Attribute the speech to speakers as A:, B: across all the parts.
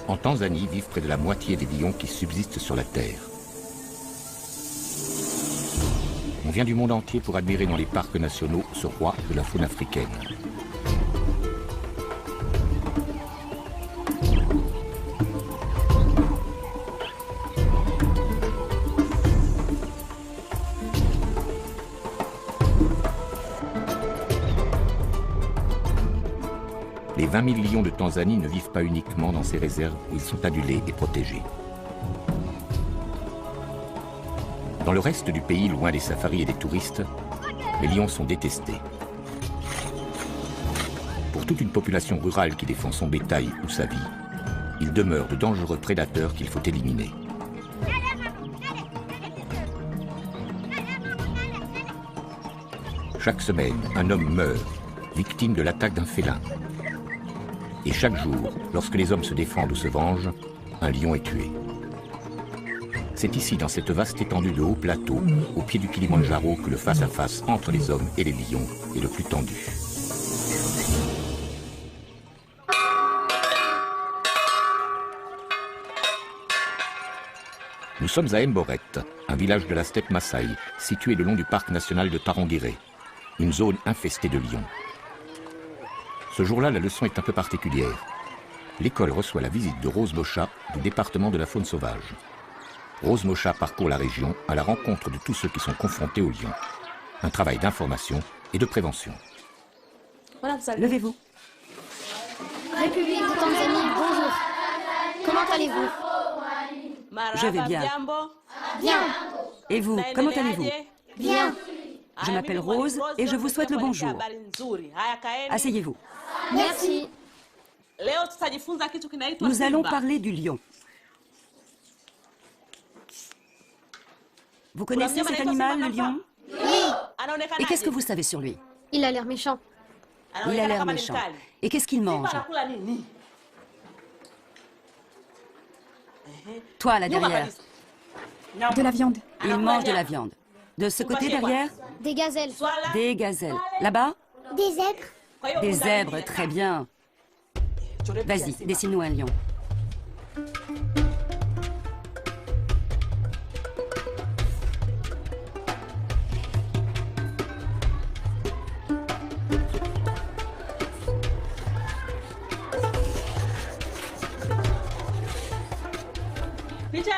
A: En Tanzanie vivent près de la moitié des lions qui subsistent sur la Terre. On vient du monde entier pour admirer dans les parcs nationaux ce roi de la faune africaine. Les 20 000 lions de Tanzanie ne vivent pas uniquement dans ces réserves où ils sont adulés et protégés. Dans le reste du pays, loin des safaris et des touristes, les lions sont détestés. Pour toute une population rurale qui défend son bétail ou sa vie, ils demeurent de dangereux prédateurs qu'il faut éliminer. Chaque semaine, un homme meurt, victime de l'attaque d'un félin. Et chaque jour, lorsque les hommes se défendent ou se vengent, un lion est tué. C'est ici, dans cette vaste étendue de hauts plateaux, au pied du Kilimandjaro, que le face-à-face entre les hommes et les lions est le plus tendu. Nous sommes à Mboret, un village de la steppe Maasai, situé le long du parc national de Tarangire, une zone infestée de lions. Ce jour-là, la leçon est un peu particulière. L'école reçoit la visite de Rose Mocha du département de la faune sauvage. Rose Mocha parcourt la région à la rencontre de tous ceux qui sont confrontés aux lions. Un travail d'information et de prévention.
B: Levez-vous.
C: République de Tanzanie, bonjour. Comment allez-vous?
B: Je vais bien.
C: Bien.
B: Et vous, comment allez-vous?
C: Bien.
B: Je m'appelle Rose et je vous souhaite le bonjour. Asseyez-vous.
C: Merci.
B: Nous allons parler du lion. Vous connaissez cet animal, le lion?
C: Oui.
B: Et qu'est-ce que vous savez sur lui?
C: Il a l'air méchant.
B: Il a l'air méchant. Et qu'est-ce qu'il mange? Toi, là derrière.
D: De la viande.
B: Il mange de la viande. De ce côté derrière?
C: Des gazelles.
B: Des gazelles. Là-bas?
C: Des zèbres.
B: Des zèbres, très bien. Vas-y, dessine-nous un lion.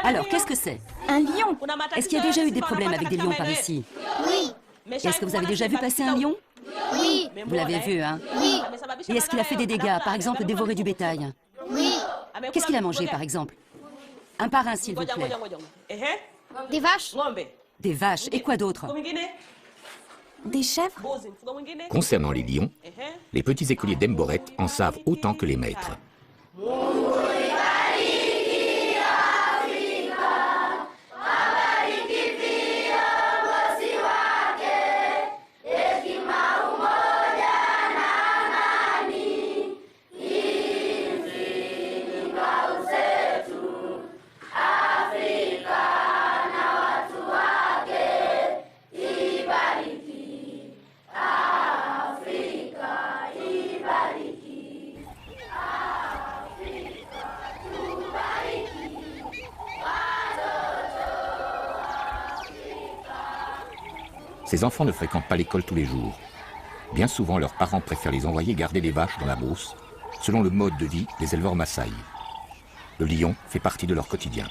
B: Alors, qu'est-ce que c'est?
D: Un lion.
B: Est-ce qu'il y a déjà eu des problèmes avec des lions par ici?
C: Oui.
B: Est-ce que vous avez déjà vu passer un lion?
C: Oui.
B: Vous l'avez vu, hein?
C: Oui.
B: Et est-ce qu'il a fait des dégâts, par exemple dévorer du bétail?
C: Oui.
B: Qu'est-ce qu'il a mangé, par exemple? Un par un, s'il vous plaît.
C: Des vaches.
B: Des vaches. Et quoi d'autre?
D: Des chèvres.
A: Concernant les lions, les petits écoliers d'Mboret en savent autant que les maîtres. Ces enfants ne fréquentent pas l'école tous les jours. Bien souvent, leurs parents préfèrent les envoyer garder les vaches dans la brousse, selon le mode de vie des éleveurs Maasai. Le lion fait partie de leur quotidien.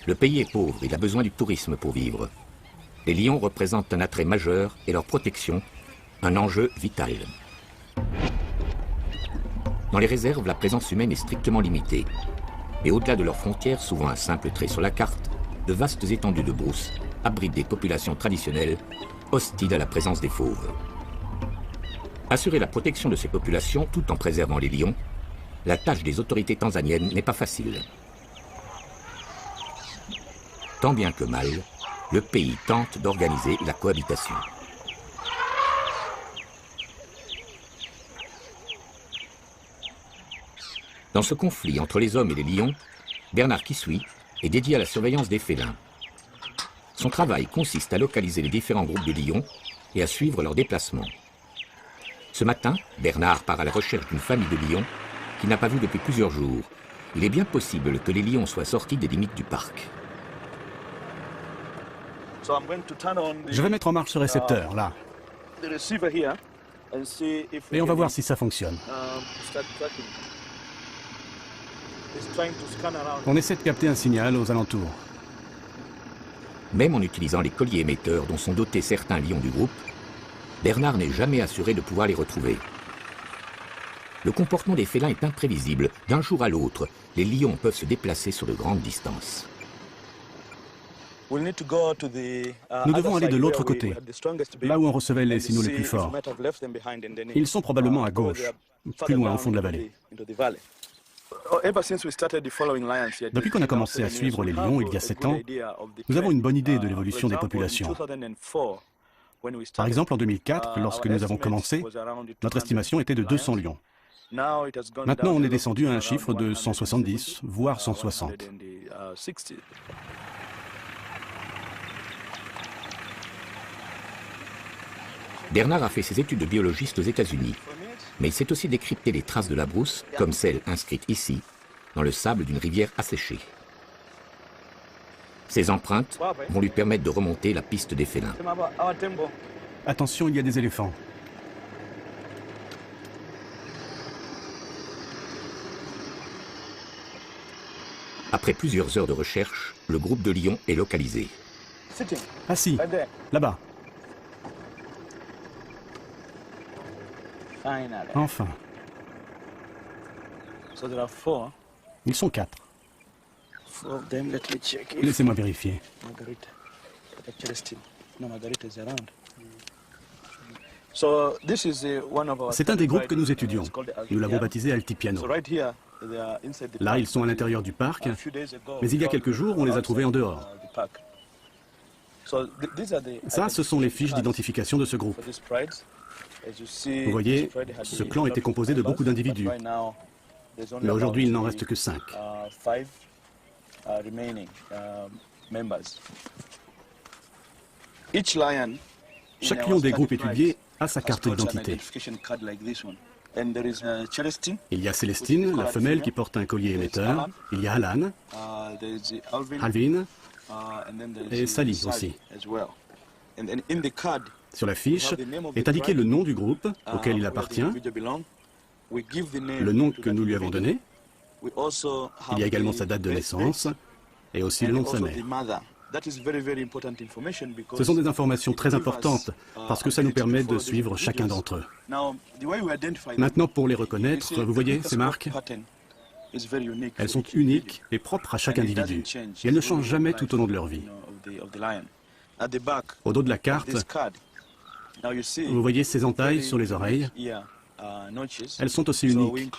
A: Le pays est pauvre, il a besoin du tourisme pour vivre. Les lions représentent un attrait majeur et leur protection, un enjeu vital. Dans les réserves, la présence humaine est strictement limitée. Mais au-delà de leurs frontières, souvent un simple trait sur la carte, de vastes étendues de brousse abritent des populations traditionnelles hostiles à la présence des fauves. Assurer la protection de ces populations tout en préservant les lions, la tâche des autorités tanzaniennes n'est pas facile. Tant bien que mal, le pays tente d'organiser la cohabitation. Dans ce conflit entre les hommes et les lions, Bernard Kisui est dédié à la surveillance des félins. Son travail consiste à localiser les différents groupes de lions et à suivre leurs déplacements. Ce matin, Bernard part à la recherche d'une famille de lions qu'il n'a pas vu depuis plusieurs jours. Il est bien possible que les lions soient sortis des limites du parc.
E: Je vais mettre en marche ce récepteur, là. Et on va voir si ça fonctionne. On essaie de capter un signal aux alentours.
A: Même en utilisant les colliers émetteurs dont sont dotés certains lions du groupe, Bernard n'est jamais assuré de pouvoir les retrouver. Le comportement des félins est imprévisible. D'un jour à l'autre, les lions peuvent se déplacer sur de grandes distances.
E: Nous devons aller de l'autre côté, là où on recevait les signaux les plus forts. Ils sont probablement à gauche, plus loin au fond de la vallée. Depuis qu'on a commencé à suivre les lions il y a 7 ans, nous avons une bonne idée de l'évolution des populations. Par exemple, en 2004, lorsque nous avons commencé, notre estimation était de 200 lions. Maintenant, on est descendu à un chiffre de 170, voire 160.
A: Bernard a fait ses études de biologiste aux États-Unis, mais il sait aussi décrypter les traces de la brousse, comme celle inscrite ici, dans le sable d'une rivière asséchée. Ces empreintes vont lui permettre de remonter la piste des félins.
E: Attention, il y a des éléphants.
A: Après plusieurs heures de recherche, le groupe de lions est localisé.
E: Assis, là-bas. Enfin. Ils sont 4. Laissez-moi vérifier. C'est un des groupes que nous étudions. Nous l'avons baptisé Altipiano. Là, ils sont à l'intérieur du parc, mais il y a quelques jours, on les a trouvés en dehors. Ça, ce sont les fiches d'identification de ce groupe. Vous voyez, ce clan était composé de beaucoup d'individus. Mais aujourd'hui, il n'en reste que 5. Chaque lion des groupes étudiés a sa carte d'identité. Il y a Célestine, la femelle qui porte un collier émetteur. Il y a Alan, Alvin et Sally aussi. Sur la fiche est indiqué le nom du groupe auquel il appartient, le nom que nous lui avons donné. Il y a également sa date de naissance et aussi le nom de sa mère. Ce sont des informations très importantes parce que ça nous permet de suivre chacun d'entre eux. Maintenant, pour les reconnaître, vous voyez ces marques? Elles sont uniques et propres à chaque individu. Et elles ne changent jamais tout au long de leur vie. Au dos de la carte, vous voyez ces entailles sur les oreilles? Elles sont aussi uniques.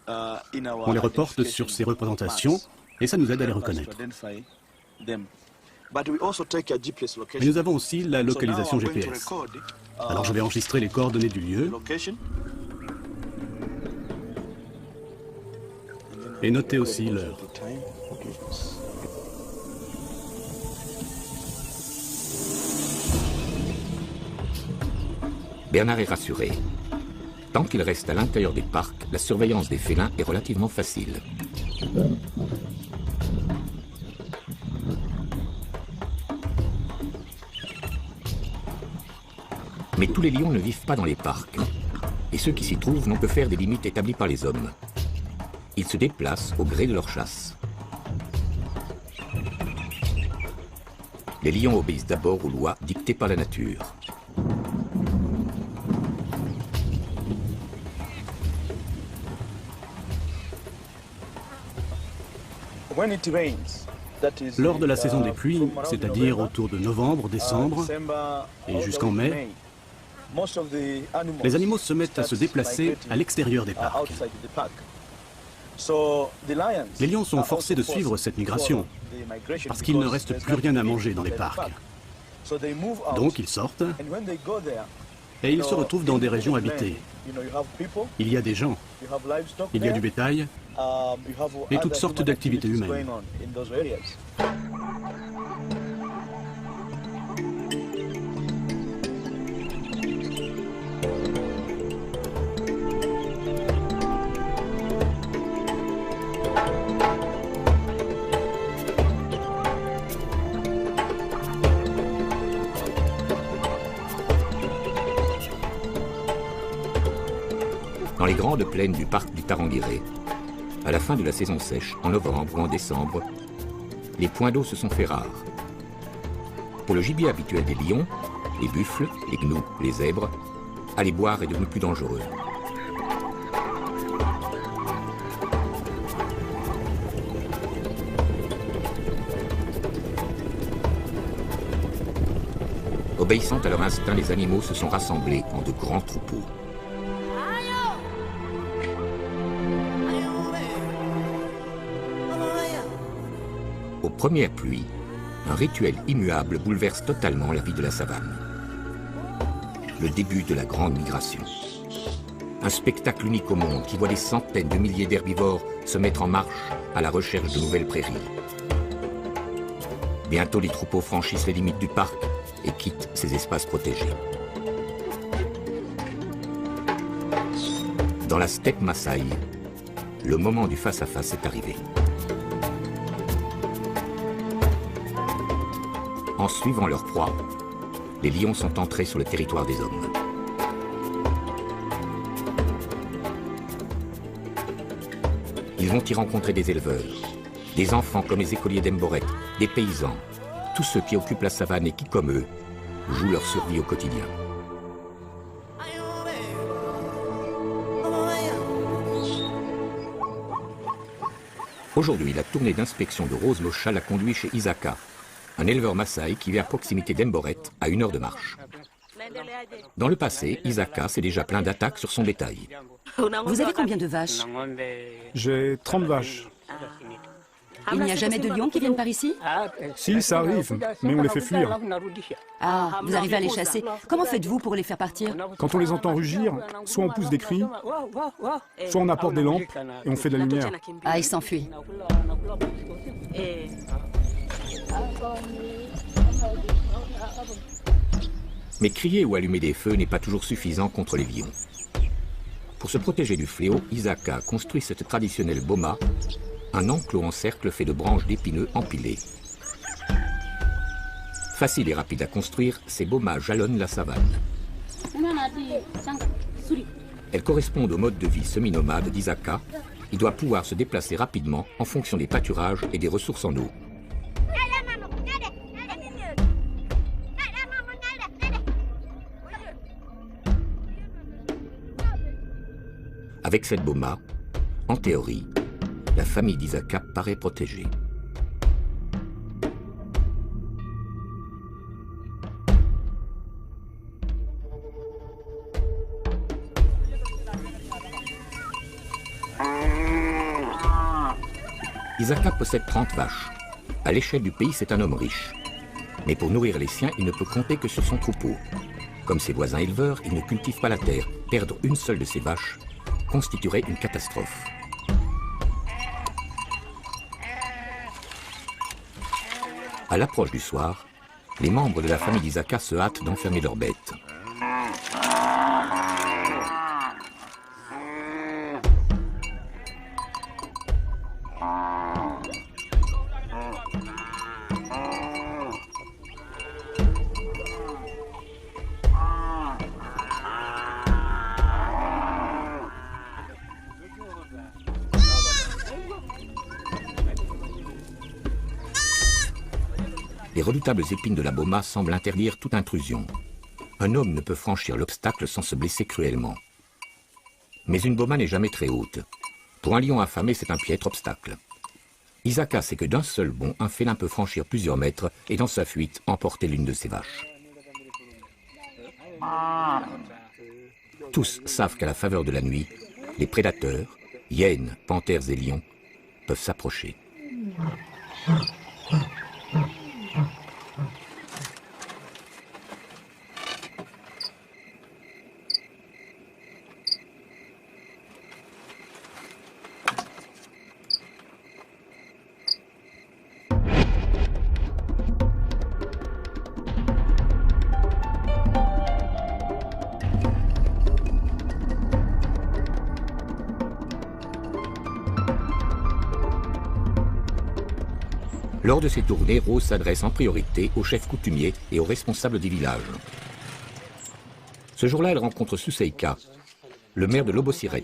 E: On les reporte sur ces représentations et ça nous aide à les reconnaître. Mais nous avons aussi la localisation GPS. Alors je vais enregistrer les coordonnées du lieu et noter aussi l'heure.
A: Bernard est rassuré. Tant qu'il reste à l'intérieur des parcs, la surveillance des félins est relativement facile. Mais tous les lions ne vivent pas dans les parcs. Et ceux qui s'y trouvent n'ont que faire des limites établies par les hommes. Ils se déplacent au gré de leur chasse. Les lions obéissent d'abord aux lois dictées par la nature.
E: Lors de la saison des pluies, c'est-à-dire autour de novembre, décembre et jusqu'en mai, les animaux se mettent à se déplacer à l'extérieur des parcs. Les lions sont forcés de suivre cette migration parce qu'il ne reste plus rien à manger dans les parcs. Donc ils sortent et ils se retrouvent dans des régions habitées. Il y a des gens, il y a du bétail et toutes sortes d'activités humaines.
A: Dans les grandes plaines du parc du Tarangire, à la fin de la saison sèche, en novembre ou en décembre, les points d'eau se sont fait rares. Pour le gibier habituel des lions, les buffles, les gnous, les zèbres, aller boire est devenu plus dangereux. Obéissant à leur instinct, les animaux se sont rassemblés en de grands troupeaux. Aux premières pluies, un rituel immuable bouleverse totalement la vie de la savane. Le début de la grande migration. Un spectacle unique au monde qui voit des centaines de milliers d'herbivores se mettre en marche à la recherche de nouvelles prairies. Bientôt, les troupeaux franchissent les limites du parc et quittent ces espaces protégés. Dans la steppe Masaï, le moment du face-à-face est arrivé. En suivant leur proie, les lions sont entrés sur le territoire des hommes. Ils vont y rencontrer des éleveurs, des enfants comme les écoliers d'Emboret, des paysans, tous ceux qui occupent la savane et qui, comme eux, jouent leur survie au quotidien. Aujourd'hui, la tournée d'inspection de Rose Mocha l'a conduit chez Isaka, un éleveur Maasai qui vit à proximité d'Emboret, à 1 heure de marche. Dans le passé, Isaka s'est déjà plaint d'attaques sur son bétail.
B: Vous avez combien de vaches?
F: J'ai 30 vaches.
B: Il n'y a jamais de lions qui viennent par ici?
F: Si, ça arrive, mais on les fait fuir.
B: Ah, vous arrivez à les chasser. Comment faites-vous pour les faire partir?
F: Quand on les entend rugir, soit on pousse des cris, soit on apporte des lampes et on fait de la lumière.
B: Ah, ils s'enfuient.
A: Mais crier ou allumer des feux n'est pas toujours suffisant contre les lions. Pour se protéger du fléau, Isaka construit cette traditionnelle boma, un enclos en cercle fait de branches d'épineux empilées. Facile et rapide à construire, ces bomas jalonnent la savane. Elles correspondent au mode de vie semi-nomade d'Isaka. Il doit pouvoir se déplacer rapidement en fonction des pâturages et des ressources en eau. Avec cette boma, en théorie, la famille d'Isaka paraît protégée. Isaka possède 30 vaches. À l'échelle du pays, c'est un homme riche. Mais pour nourrir les siens, il ne peut compter que sur son troupeau. Comme ses voisins éleveurs, il ne cultive pas la terre. Perdre une seule de ses vaches constituerait une catastrophe. À l'approche du soir, les membres de la famille d'Isaka se hâtent d'enfermer leurs bêtes. Les redoutables épines de la boma semblent interdire toute intrusion. Un homme ne peut franchir l'obstacle sans se blesser cruellement. Mais une boma n'est jamais très haute. Pour un lion affamé, c'est un piètre obstacle. Isaka sait que d'un seul bond, un félin peut franchir plusieurs mètres et dans sa fuite, emporter l'une de ses vaches. Tous savent qu'à la faveur de la nuit, les prédateurs, hyènes, panthères et lions, peuvent s'approcher. Lors de ces tournées, Rose s'adresse en priorité aux chefs coutumiers et aux responsables des villages. Ce jour-là, elle rencontre Suseika, le maire de Lobosiret.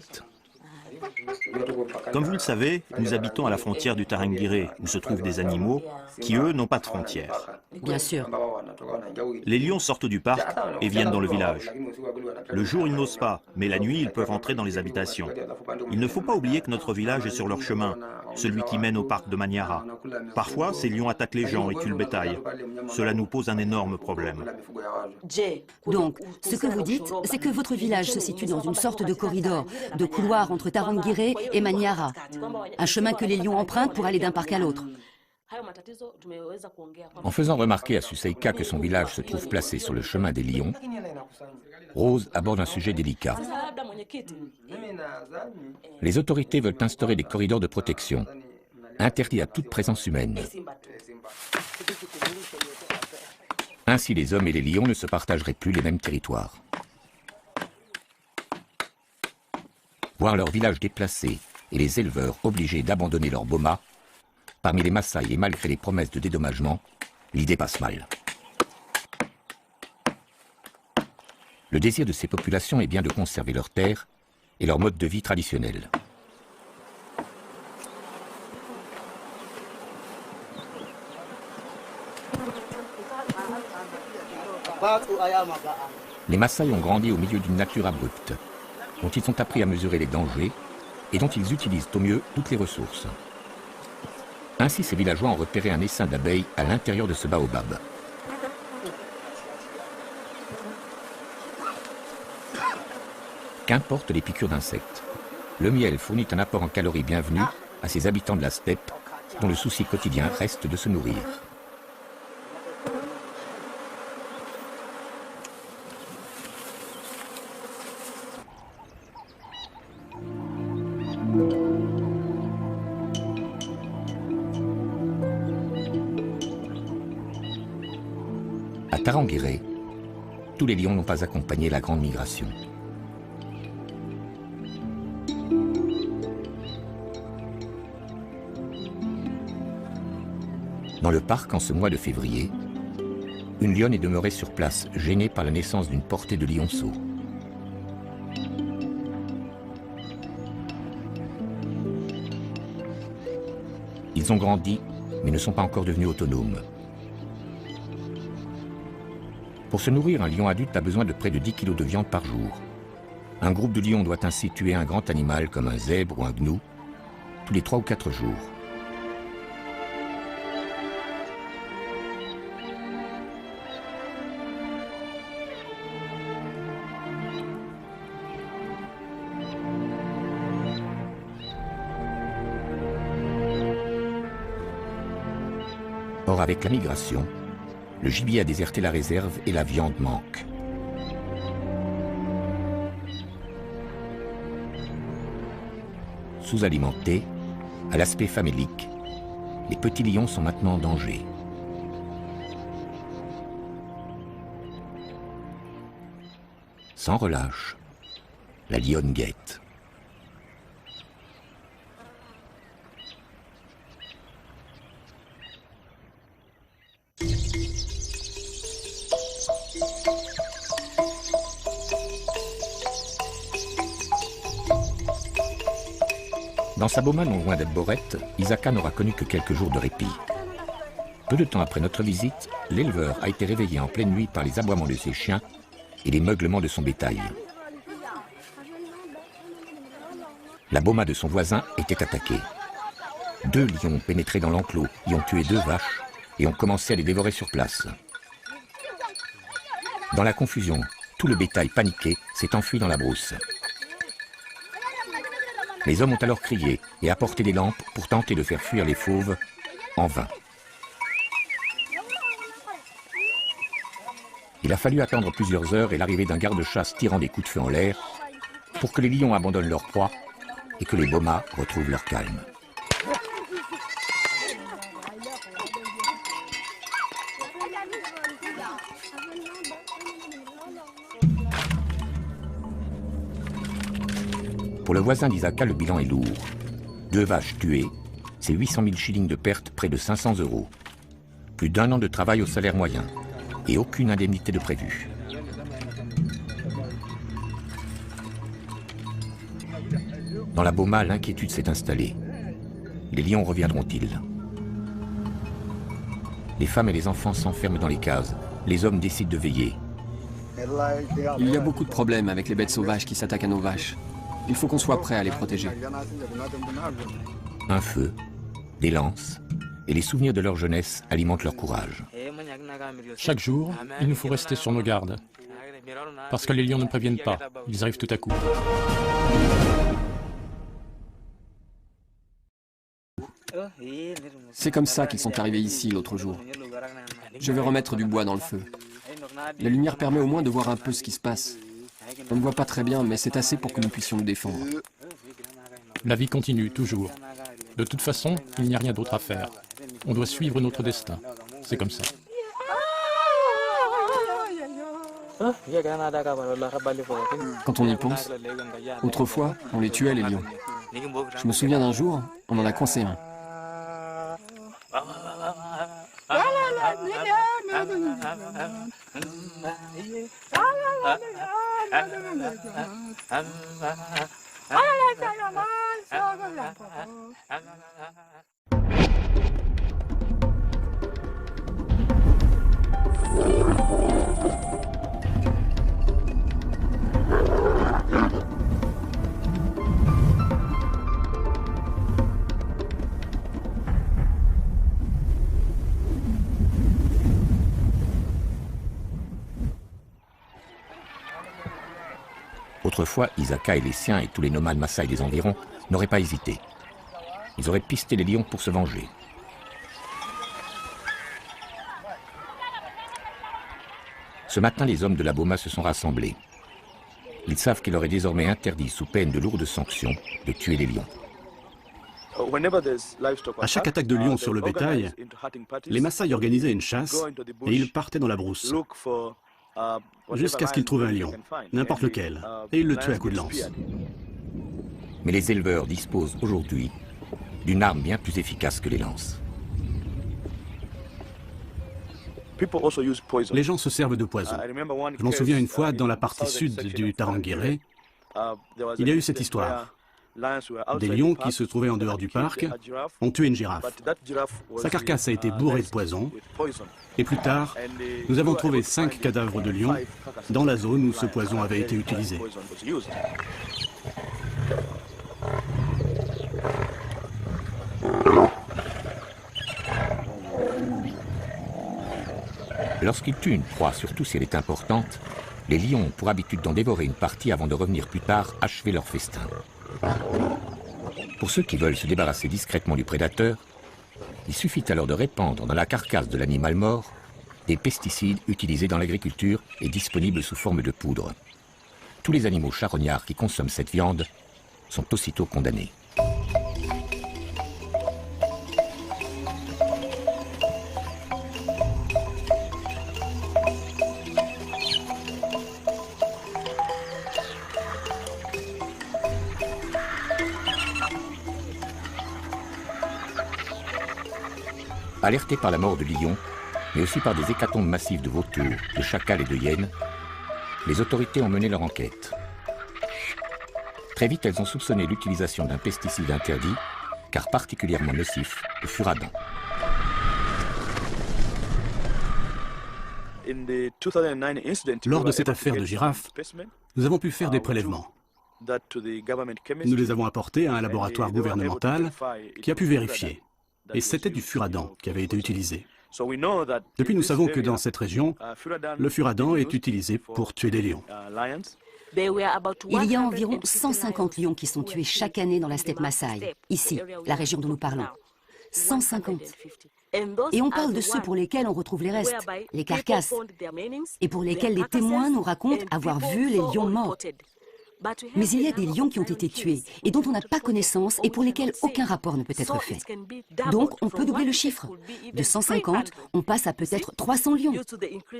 G: Comme vous le savez, nous habitons à la frontière du Tarangire, où se trouvent des animaux qui, eux, n'ont pas de frontières.
B: Bien sûr.
G: Les lions sortent du parc et viennent dans le village. Le jour, ils n'osent pas, mais la nuit, ils peuvent entrer dans les habitations. Il ne faut pas oublier que notre village est sur leur chemin, celui qui mène au parc de Manyara. Parfois, ces lions attaquent les gens et tuent le bétail. Cela nous pose un énorme problème.
B: Donc, ce que vous dites, c'est que votre village se situe dans une sorte de corridor, de couloir entre Tarangire et Manyara. Un chemin que les lions empruntent pour aller d'un parc à l'autre.
A: En faisant remarquer à Suseika que son village se trouve placé sur le chemin des lions, Rose aborde un sujet délicat. Les autorités veulent instaurer des corridors de protection, interdits à toute présence humaine. Ainsi, les hommes et les lions ne se partageraient plus les mêmes territoires. Voir leur village déplacé et les éleveurs obligés d'abandonner leur boma, parmi les Maasai et malgré les promesses de dédommagement, l'idée passe mal. Le désir de ces populations est bien de conserver leurs terres et leur mode de vie traditionnel. Les Maasai ont grandi au milieu d'une nature abrupte, dont ils ont appris à mesurer les dangers et dont ils utilisent au mieux toutes les ressources. Ainsi, ces villageois ont repéré un essaim d'abeilles à l'intérieur de ce baobab. Qu'importe les piqûres d'insectes, le miel fournit un apport en calories bienvenu à ces habitants de la steppe, dont le souci quotidien reste de se nourrir. À Tarangire, tous les lions n'ont pas accompagné la grande migration. Dans le parc, en ce mois de février, une lionne est demeurée sur place, gênée par la naissance d'une portée de lionceaux. Ils ont grandi, mais ne sont pas encore devenus autonomes. Pour se nourrir, un lion adulte a besoin de près de 10 kg de viande par jour. Un groupe de lions doit ainsi tuer un grand animal comme un zèbre ou un gnou tous les 3 ou 4 jours. Or, avec la migration, le gibier a déserté la réserve et la viande manque. Sous-alimentés, à l'aspect famélique, les petits lions sont maintenant en danger. Sans relâche, la lionne guette. Dans sa boma non loin d'Elboret, Isaka n'aura connu que quelques jours de répit. Peu de temps après notre visite, l'éleveur a été réveillé en pleine nuit par les aboiements de ses chiens et les meuglements de son bétail. La boma de son voisin était attaquée. 2 lions ont pénétré dans l'enclos, y ont tué 2 vaches et ont commencé à les dévorer sur place. Dans la confusion, tout le bétail paniqué s'est enfui dans la brousse. Les hommes ont alors crié et apporté des lampes pour tenter de faire fuir les fauves, en vain. Il a fallu attendre plusieurs heures et l'arrivée d'un garde-chasse tirant des coups de feu en l'air pour que les lions abandonnent leur proie et que les bomas retrouvent leur calme. Pour le voisin d'Isaka, le bilan est lourd. 2 vaches tuées, c'est 800 000 shillings de pertes, près de 500 €. Plus d'1 an de travail au salaire moyen et aucune indemnité de prévue. Dans la Boma, l'inquiétude s'est installée. Les lions reviendront-ils? Les femmes et les enfants s'enferment dans les cases. Les hommes décident de veiller.
H: Il y a beaucoup de problèmes avec les bêtes sauvages qui s'attaquent à nos vaches. Il faut qu'on soit prêt à les protéger.
A: Un feu, des lances, et les souvenirs de leur jeunesse alimentent leur courage.
I: Chaque jour, il nous faut rester sur nos gardes. Parce que les lions ne préviennent pas, ils arrivent tout à coup.
H: C'est comme ça qu'ils sont arrivés ici l'autre jour. Je vais remettre du bois dans le feu. La lumière permet au moins de voir un peu ce qui se passe. On ne voit pas très bien, mais c'est assez pour que nous puissions nous défendre.
I: La vie continue, toujours. De toute façon, il n'y a rien d'autre à faire. On doit suivre notre destin. C'est comme ça.
H: Quand on y pense, autrefois, on les tuait, les lions. Je me souviens d'un jour, on en a coincé un.
A: Autrefois, Isaka et les siens et tous les nomades Maasai des environs n'auraient pas hésité. Ils auraient pisté les lions pour se venger. Ce matin, les hommes de la Boma se sont rassemblés. Ils savent qu'il leur est désormais interdit, sous peine de lourdes sanctions, de tuer les lions.
E: À chaque attaque de lions sur le bétail, les Maasai organisaient une chasse et ils partaient dans la brousse, jusqu'à ce qu'ils trouvent un lion, n'importe lequel, et ils le tuaient à coups de lance.
A: Mais les éleveurs disposent aujourd'hui d'une arme bien plus efficace que les lances.
E: Les gens se servent de poison. Je m'en souviens une fois, dans la partie sud du Tarangire, il y a eu cette histoire. Des lions qui se trouvaient en dehors du parc ont tué une girafe. Sa carcasse a été bourrée de poison. Et plus tard, nous avons trouvé 5 cadavres de lions dans la zone où ce poison avait été utilisé.
A: Lorsqu'ils tuent une proie, surtout si elle est importante, les lions ont pour habitude d'en dévorer une partie avant de revenir plus tard achever leur festin. Pour ceux qui veulent se débarrasser discrètement du prédateur, il suffit alors de répandre dans la carcasse de l'animal mort des pesticides utilisés dans l'agriculture et disponibles sous forme de poudre. Tous les animaux charognards qui consomment cette viande sont aussitôt condamnés. Alertés par la mort de lions, mais aussi par des hécatombes massives de vautours, de chacals et de hyènes, les autorités ont mené leur enquête. Très vite, elles ont soupçonné l'utilisation d'un pesticide interdit, car particulièrement nocif, le furadin.
E: Lors de cette affaire de girafe, nous avons pu faire des prélèvements. Nous les avons apportés à un laboratoire gouvernemental qui a pu vérifier. Et c'était du furadin qui avait été utilisé. Depuis, nous savons que dans cette région, le furadin est utilisé pour tuer des lions.
B: Il y a environ 150 lions qui sont tués chaque année dans la steppe Maasai, ici, la région dont nous parlons. 150. Et on parle de ceux pour lesquels on retrouve les restes, les carcasses, et pour lesquels les témoins nous racontent avoir vu les lions morts. Mais il y a des lions qui ont été tués et dont on n'a pas connaissance et pour lesquels aucun rapport ne peut être fait. Donc on peut doubler le chiffre. De 150, on passe à peut-être 300 lions,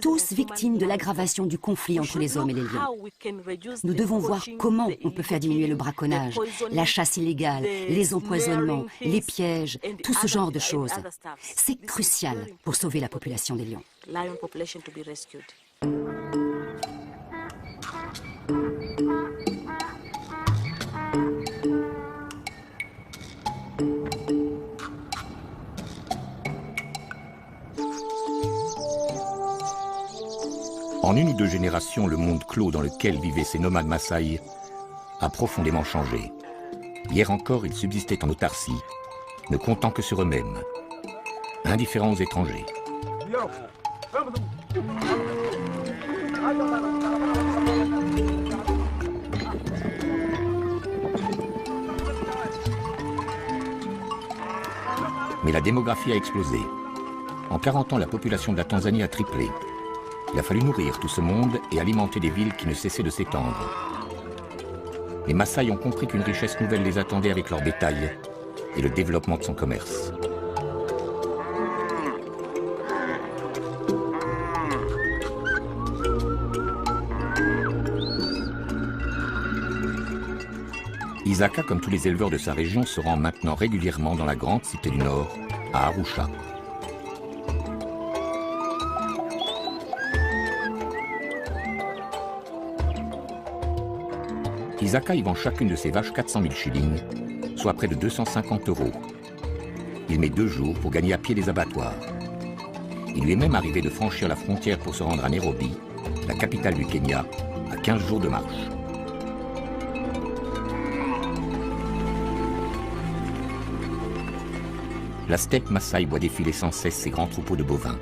B: tous victimes de l'aggravation du conflit entre les hommes et les lions. Nous devons voir comment on peut faire diminuer le braconnage, la chasse illégale, les empoisonnements, les pièges, tout ce genre de choses. C'est crucial pour sauver la population des lions.
A: En une ou deux générations, le monde clos dans lequel vivaient ces nomades Maasai a profondément changé. Hier encore, ils subsistaient en autarcie, ne comptant que sur eux-mêmes, indifférents aux étrangers. Mais la démographie a explosé. En 40 ans, la population de la Tanzanie a triplé. Il a fallu nourrir tout ce monde et alimenter des villes qui ne cessaient de s'étendre. Les Maasai ont compris qu'une richesse nouvelle les attendait avec leur bétail et le développement de son commerce. Isaka, comme tous les éleveurs de sa région, se rend maintenant régulièrement dans la grande cité du Nord, à Arusha. Isaka y vend chacune de ses vaches 400 000 shillings, soit près de 250 €. Il met 2 jours pour gagner à pied les abattoirs. Il lui est même arrivé de franchir la frontière pour se rendre à Nairobi, la capitale du Kenya, à 15 jours de marche. La steppe Maasai voit défiler sans cesse ses grands troupeaux de bovins.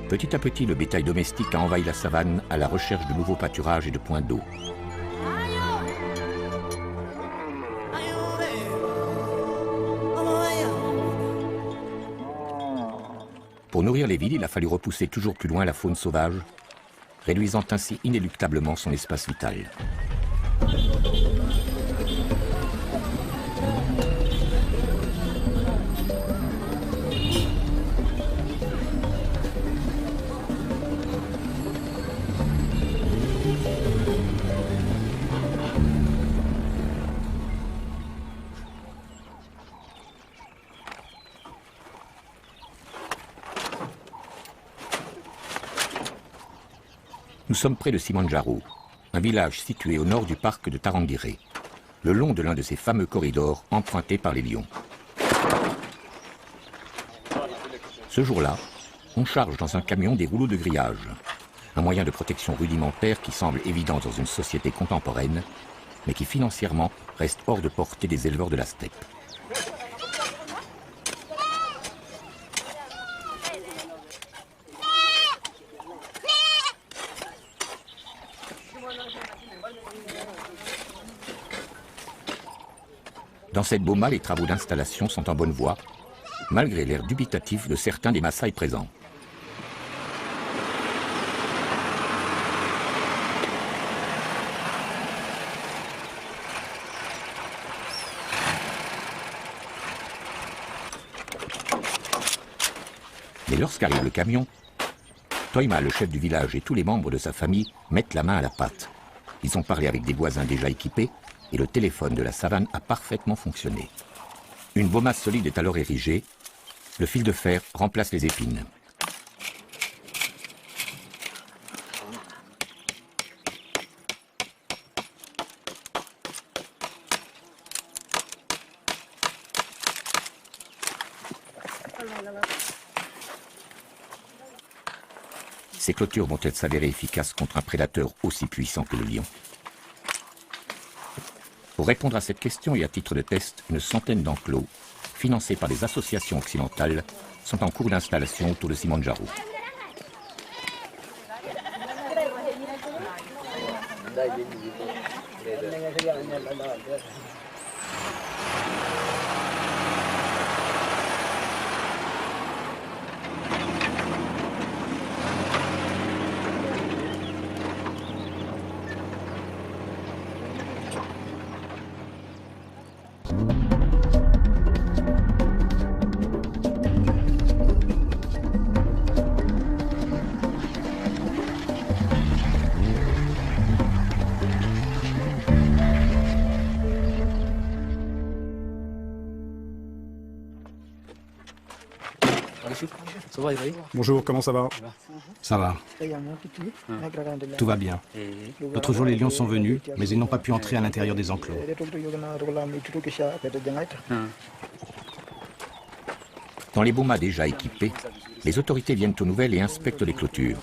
A: Petit à petit, le bétail domestique a envahi la savane à la recherche de nouveaux pâturages et de points d'eau. Pour nourrir les villes, il a fallu repousser toujours plus loin la faune sauvage, réduisant ainsi inéluctablement son espace vital. Nous sommes près de Simanjaro, un village situé au nord du parc de Tarangire, le long de l'un de ces fameux corridors empruntés par les lions. Ce jour-là, on charge dans un camion des rouleaux de grillage, un moyen de protection rudimentaire qui semble évident dans une société contemporaine, mais qui financièrement reste hors de portée des éleveurs de la steppe. Dans cette boma, les travaux d'installation sont en bonne voie, malgré l'air dubitatif de certains des Maasai présents. Mais lorsqu'arrive le camion, Toima, le chef du village, et tous les membres de sa famille mettent la main à la pâte. Ils ont parlé avec des voisins déjà équipés, et le téléphone de la savane a parfaitement fonctionné. Une boma solide est alors érigée, le fil de fer remplace les épines. Ces clôtures vont-elles s'avérer efficaces contre un prédateur aussi puissant que le lion? Pour répondre à cette question et à titre de test, une centaine d'enclos, financés par des associations occidentales, sont en cours d'installation autour de Simanjaro.
F: Bonjour, comment ça va?
J: Ça va. Tout va bien. L'autre jour, les lions sont venus, mais ils n'ont pas pu entrer à l'intérieur des enclos.
A: Dans les bomas déjà équipés, les autorités viennent aux nouvelles et inspectent les clôtures.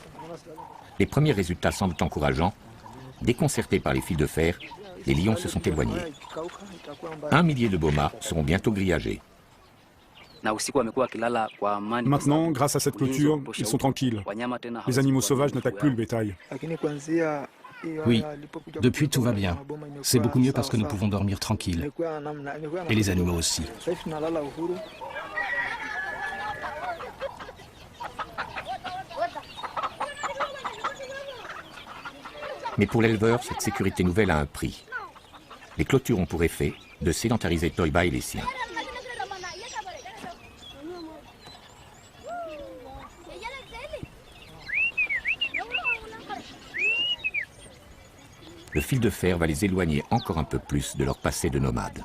A: Les premiers résultats semblent encourageants. Déconcertés par les fils de fer, les lions se sont éloignés. 1 millier de bomas seront bientôt grillagés.
F: Maintenant, grâce à cette clôture, ils sont tranquilles. Les animaux sauvages n'attaquent plus le bétail.
J: Oui, depuis tout va bien. C'est beaucoup mieux parce que nous pouvons dormir tranquilles. Et les animaux aussi.
A: Mais pour l'éleveur, cette sécurité nouvelle a un prix. Les clôtures ont pour effet de sédentariser Toiba et les siens. Le fil de fer va les éloigner encore un peu plus de leur passé de nomades.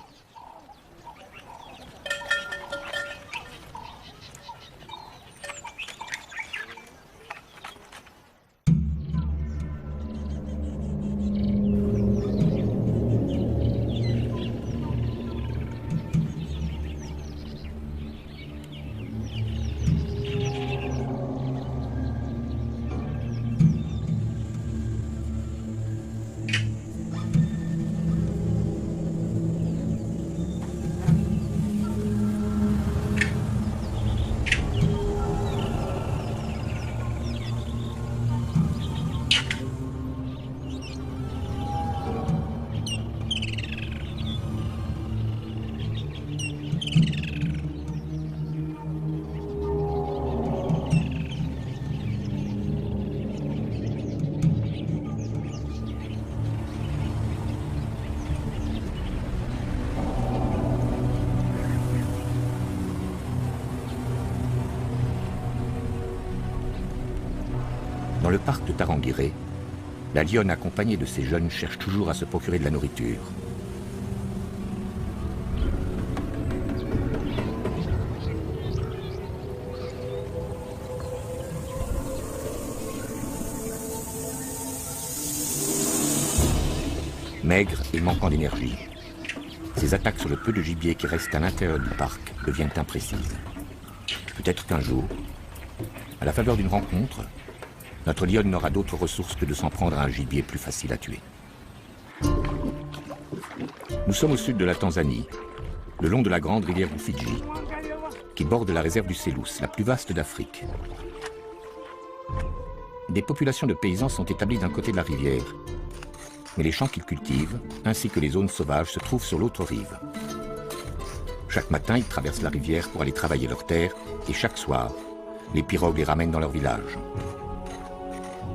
A: Dans le parc de Tarangire, la lionne accompagnée de ses jeunes cherche toujours à se procurer de la nourriture. Maigre et manquant d'énergie, ses attaques sur le peu de gibier qui reste à l'intérieur du parc deviennent imprécises. Peut-être qu'un jour, à la faveur d'une rencontre, notre lionne n'aura d'autre ressource que de s'en prendre à un gibier plus facile à tuer. Nous sommes au sud de la Tanzanie, le long de la grande rivière Rufiji, qui borde la réserve du Selous, la plus vaste d'Afrique. Des populations de paysans sont établies d'un côté de la rivière, mais les champs qu'ils cultivent, ainsi que les zones sauvages, se trouvent sur l'autre rive. Chaque matin, ils traversent la rivière pour aller travailler leurs terres, et chaque soir, les pirogues les ramènent dans leur village.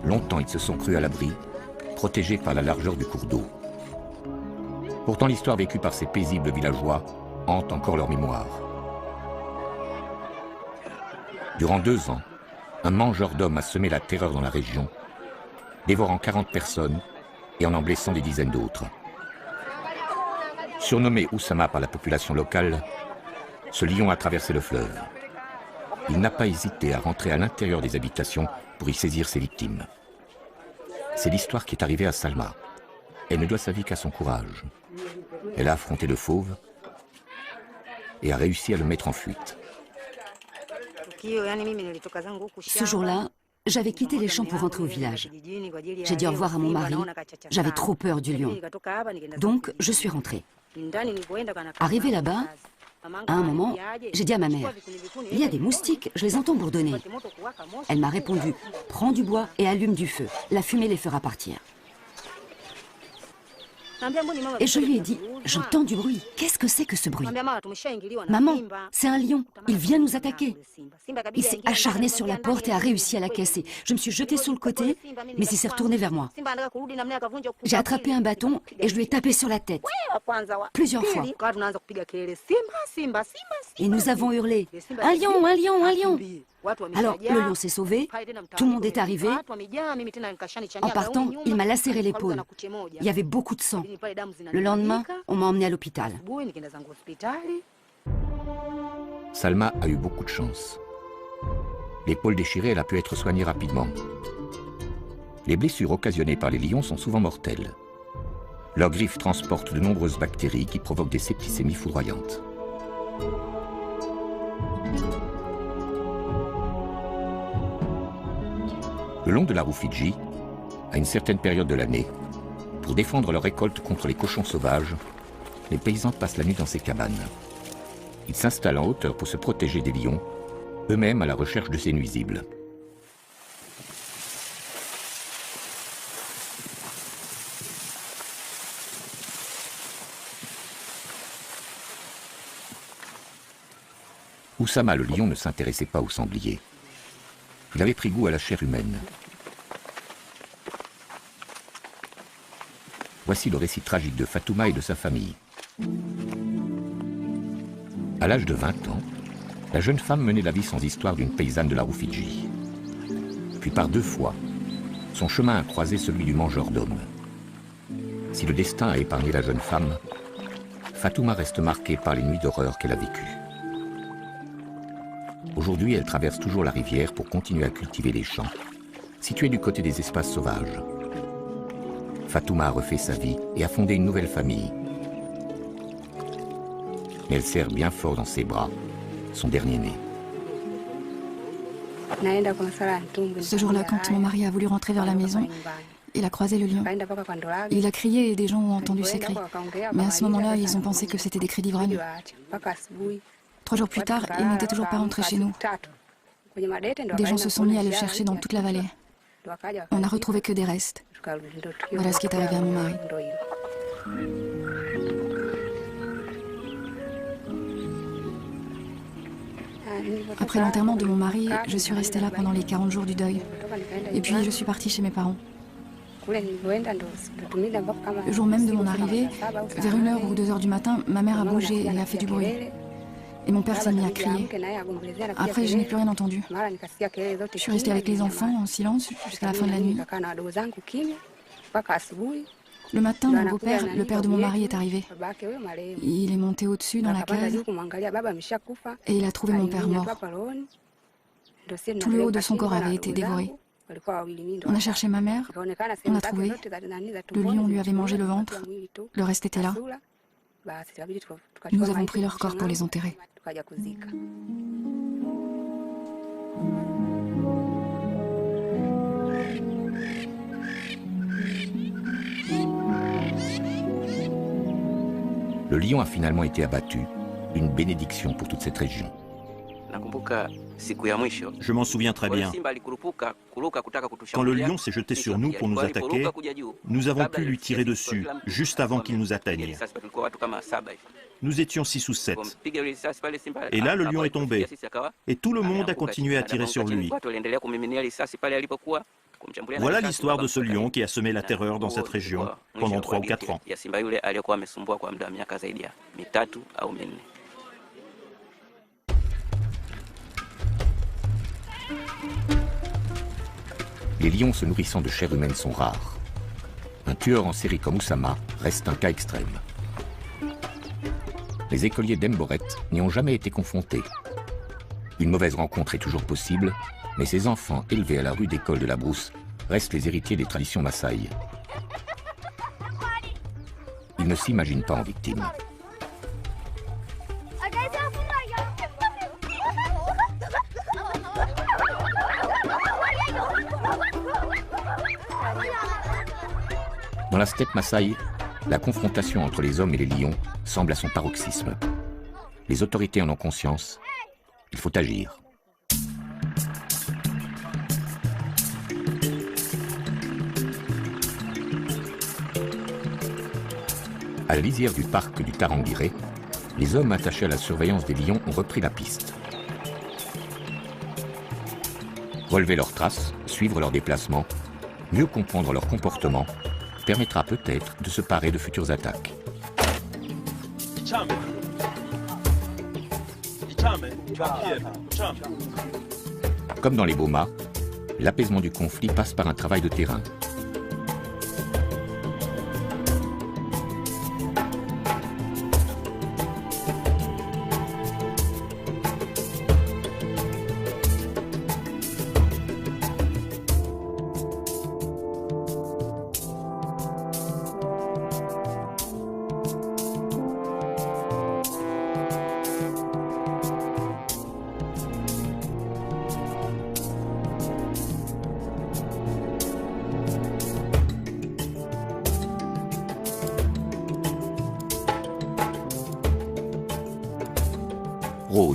A: Longtemps, ils se sont crus à l'abri, protégés par la largeur du cours d'eau. Pourtant, l'histoire vécue par ces paisibles villageois hante encore leur mémoire. Durant 2 ans, un mangeur d'hommes a semé la terreur dans la région, dévorant 40 personnes et en blessant des dizaines d'autres. Surnommé Oussama par la population locale, ce lion a traversé le fleuve. Il n'a pas hésité à rentrer à l'intérieur des habitations pour y saisir ses victimes. C'est l'histoire qui est arrivée à Salma. Elle ne doit sa vie qu'à son courage. Elle a affronté le fauve et a réussi à le mettre en fuite.
B: Ce jour-là, j'avais quitté les champs pour rentrer au village. J'ai dit au revoir à mon mari. J'avais trop peur du lion. Donc, je suis rentrée. Arrivée là-bas, à un moment, j'ai dit à ma mère, « Il y a des moustiques, je les entends bourdonner. » Elle m'a répondu, « Prends du bois et allume du feu. La fumée les fera partir. » Et je lui ai dit, « J'entends du bruit. Qu'est-ce que c'est que ce bruit ? » « Maman, c'est un lion. Il vient nous attaquer. » Il s'est acharné sur la porte et a réussi à la casser. Je me suis jetée sur le côté, mais il s'est retourné vers moi. J'ai attrapé un bâton et je lui ai tapé sur la tête. Plusieurs fois. Et nous avons hurlé, « Un lion, un lion, un lion !» Alors, le lion s'est sauvé, tout le monde est arrivé. En partant, il m'a lacéré l'épaule. Il y avait beaucoup de sang. Le lendemain, on m'a emmené à l'hôpital.
A: Salma a eu beaucoup de chance. L'épaule déchirée, elle a pu être soignée rapidement. Les blessures occasionnées par les lions sont souvent mortelles. Leurs griffes transportent de nombreuses bactéries qui provoquent des septicémies foudroyantes. Le long de la Rufiji, À une certaine période de l'année, pour défendre leur récolte contre les cochons sauvages, les paysans passent la nuit dans ces cabanes. Ils s'installent en hauteur pour se protéger des lions, eux-mêmes à la recherche de ces nuisibles. Oussama le lion ne s'intéressait pas aux sangliers. Il avait pris goût à la chair humaine. Voici le récit tragique de Fatouma et de sa famille. À l'âge de 20 ans, la jeune femme menait la vie sans histoire d'une paysanne de la Rufiji. Puis par 2 fois, son chemin a croisé celui du mangeur d'hommes. Si le destin a épargné la jeune femme, Fatouma reste marquée par les nuits d'horreur qu'elle a vécues. Aujourd'hui, elle traverse toujours la rivière pour continuer à cultiver les champs, situés du côté des espaces sauvages. Fatouma a refait sa vie et a fondé une nouvelle famille. Mais elle serre bien fort dans ses bras son dernier-né.
D: Ce jour-là, quand mon mari a voulu rentrer vers la maison, il a croisé le lion. Il a crié et des gens ont entendu ses cris. Mais à ce moment-là, ils ont pensé que c'était des cris d'ivrogne. 3 jours plus tard, il n'était toujours pas rentré chez nous. Des gens se sont mis à le chercher dans toute la vallée. On n'a retrouvé que des restes. Voilà ce qui est arrivé à mon mari. Après l'enterrement de mon mari, je suis restée là pendant les 40 jours du deuil. Et puis je suis partie chez mes parents. Le jour même de mon arrivée, vers 1h ou 2h du matin, ma mère a bougé et a fait du bruit. Et mon père s'est mis à crier. Après, je n'ai plus rien entendu. Je suis restée avec les enfants en silence jusqu'à la fin de la nuit. Le matin, mon beau-père, le père de mon mari, est arrivé. Il est monté au-dessus dans la case et il a trouvé mon père mort. Tout le haut de son corps avait été dévoré. On a cherché ma mère, on l'a trouvée. Le lion lui avait mangé le ventre, le reste était là. Nous avons pris leur corps pour les enterrer.
A: Le lion a finalement été abattu, une bénédiction pour toute cette région.
G: Je m'en souviens très bien. Quand le lion s'est jeté sur nous pour nous attaquer, nous avons pu lui tirer dessus, juste avant qu'il nous atteigne. Nous étions 6 ou 7. Et là, le lion est tombé. Et tout le monde a continué à tirer sur lui. Voilà l'histoire de ce lion qui a semé la terreur dans cette région pendant 3 ou 4 ans.
A: Les lions se nourrissant de chair humaine sont rares. Un tueur en série comme Oussama reste un cas extrême. Les écoliers d'Emboret n'y ont jamais été confrontés. Une mauvaise rencontre est toujours possible, mais ces enfants élevés à la rue d'école de la Brousse restent les héritiers des traditions Maasai. Ils ne s'imaginent pas en victime. Dans la steppe Maasai, la confrontation entre les hommes et les lions semble à son paroxysme. Les autorités en ont conscience. Il faut agir. À la lisière du parc du Tarangire, les hommes attachés à la surveillance des lions ont repris la piste. Relever leurs traces, suivre leurs déplacements, mieux comprendre leur comportement, permettra peut-être de se parer de futures attaques. Comme dans les Boma, l'apaisement du conflit passe par un travail de terrain.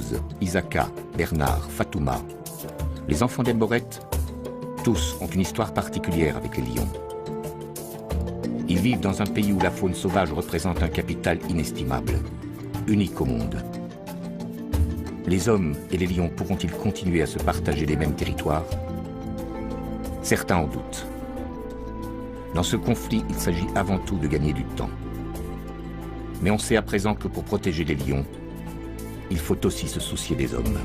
A: Rose, Isaka, Bernard, Fatouma. Les enfants d'Elboret, tous ont une histoire particulière avec les lions. Ils vivent dans un pays où la faune sauvage représente un capital inestimable, unique au monde. Les hommes et les lions pourront-ils continuer à se partager les mêmes territoires? Certains en doutent. Dans ce conflit, il s'agit avant tout de gagner du temps. Mais on sait à présent que pour protéger les lions, il faut aussi se soucier des hommes.